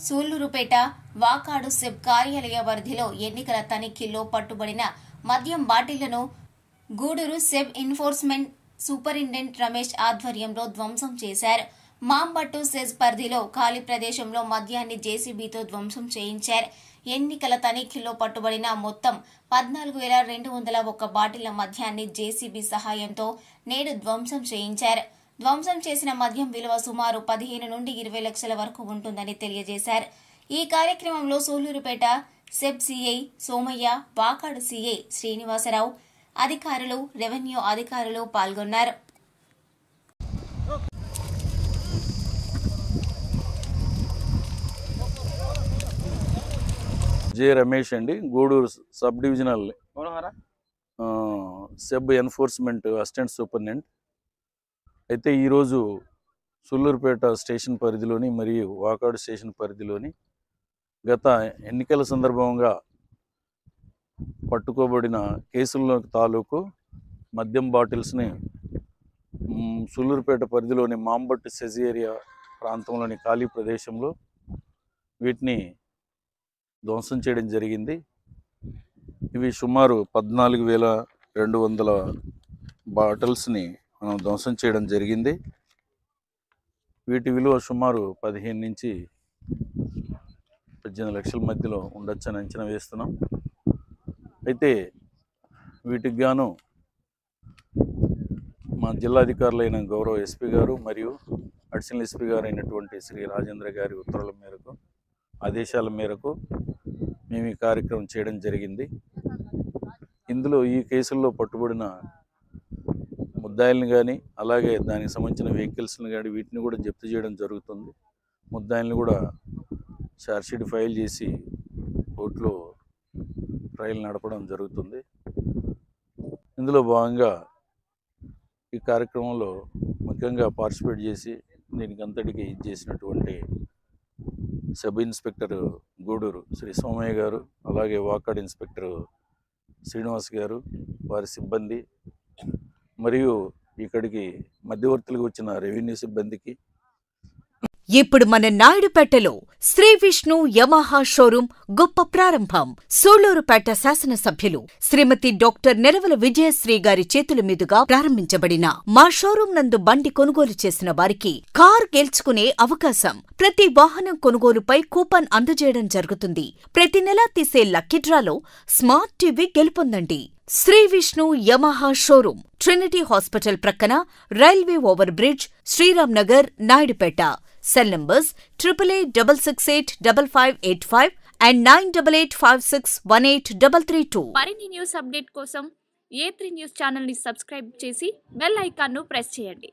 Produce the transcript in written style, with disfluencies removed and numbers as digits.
Sullurpeta Vakadu SEB కార్యాలయ పరిధిలో ఎన్నికల తనిఖీల్లో పట్టుబడిన మద్యం బాటిళ్లను Gudur SEB enforcement superintendent Ramesh ఆధ్వర్యంలో ధ్వంసం చేశారు. మాంబట్టు సెజ్ పరిధిలో ఖాళీ ప్రదేశంలో మద్యాన్ని జేసీబీతో ధ్వంసం చేయించారు. ఎన్నికల తనిఖీల్లో పట్టుబడిన మొత్తం 14,201 బాటిళ్ల మద్యాన్ని జేసీబీ సహాయంతో నేడు ధ్వంసం చేయించారు. ధ్వంసం చేసిన మద్యం విలువ సుమారు 15 నుండి 20 లక్షల వరకు ఉంటుందని తెలియజేశారు. ఈ కార్యక్రమంలో Sullurpeta SEB CI Somaiah, Vakadu CI Srinivasarao, అధికారులు, రెవెన్యూ అధికారులు పాల్గొన్నారు. జే రమేష్ అండి, Gudur sub divisional SEB enforcement assistant superintendent. అయితే ఈరోజు సూళ్లూరుపేట స్టేషన్ పరిధిలోని మరియు వాకాడు స్టేషన్ పరిధిలోని గత ఎన్నికల సందర్భంగా పట్టుకోబడిన కేసుల్లో తాలూకు మద్యం బాటిల్స్ని సూళ్లూరుపేట పరిధిలోని మాంబట్టు సెజ్ ఏరియా ప్రాంతంలోని ఖాళీ ప్రదేశంలో వీటిని ధ్వంసం చేయడం జరిగింది. ఇవి సుమారు 14,200 బాటిల్స్ని మనం ధ్వంసం చేయడం జరిగింది. వీటి విలువ సుమారు 15 నుంచి 18 లక్షల మధ్యలో ఉండొచ్చని అంచనా వేస్తున్నాం. అయితే వీటికి గాను మా జిల్లాధికారులైన గౌరవ ఎస్పీ గారు మరియు అడిషనల్ ఎస్పీ గారు అయినటువంటి శ్రీ రాజేంద్ర గారి ఉత్తర్వుల మేరకు, ఆదేశాల మేరకు మేము ఈ కార్యక్రమం చేయడం జరిగింది. ఇందులో ఈ కేసుల్లో పట్టుబడిన ముద్దాయిల్ని కానీ అలాగే దానికి సంబంధించిన వెహికల్స్ని కానీ వీటిని కూడా జప్తు చేయడం జరుగుతుంది. ముద్దాయిల్ని కూడా ఛార్జ్షీట్ ఫైల్ చేసి కోర్టులో ట్రయల్ నడపడం జరుగుతుంది. ఇందులో భాగంగా ఈ కార్యక్రమంలో ముఖ్యంగా పార్టిసిపేట్ చేసి దీనికి అంతటికి చేసినటువంటి సబ్ ఇన్స్పెక్టర్ గూడూరు శ్రీ సోమయ్య గారు, అలాగే వాకాడ్ ఇన్స్పెక్టర్ శ్రీనివాస్ గారు, వారి సిబ్బంది మరియు ఇక్కడికి మధ్యవర్తులుగా వచ్చిన రెవెన్యూ సిబ్బందికి. ఇప్పుడు మన నాయుడుపేటలో శ్రీ విష్ణు యమహా షోరూం గొప్ప ప్రారంభం. సూళ్లూరుపేట శాసనసభ్యులు శ్రీమతి డాక్టర్ నెరవల విజయశ్రీ గారి చేతుల మీదుగా ప్రారంభించబడిన మా షోరూం నందు బండి కొనుగోలు చేసిన వారికి కార్ గెలుచుకునే అవకాశం. ప్రతి వాహనం కొనుగోలుపై కూపన్ అందజేయడం జరుగుతుంది. ప్రతి నెలా తీసే లక్కీ డ్రాలో స్మార్ట్ టీవీ గెలుపొందండి. Sri Vishnu Yamaha showroom, Trinity hospital ప్రక్కన, railway over bridge, Sriram Nagar, Naidupeta. Cell numbers 8888555585 and 9885618332. మరిన్ని న్యూస్ అప్డేట్ కోసం A3 న్యూస్ ఛానల్ ని సబ్స్క్రైబ్ చేసి బెల్ ఐకాన్ ను ప్రెస్ చేయండి.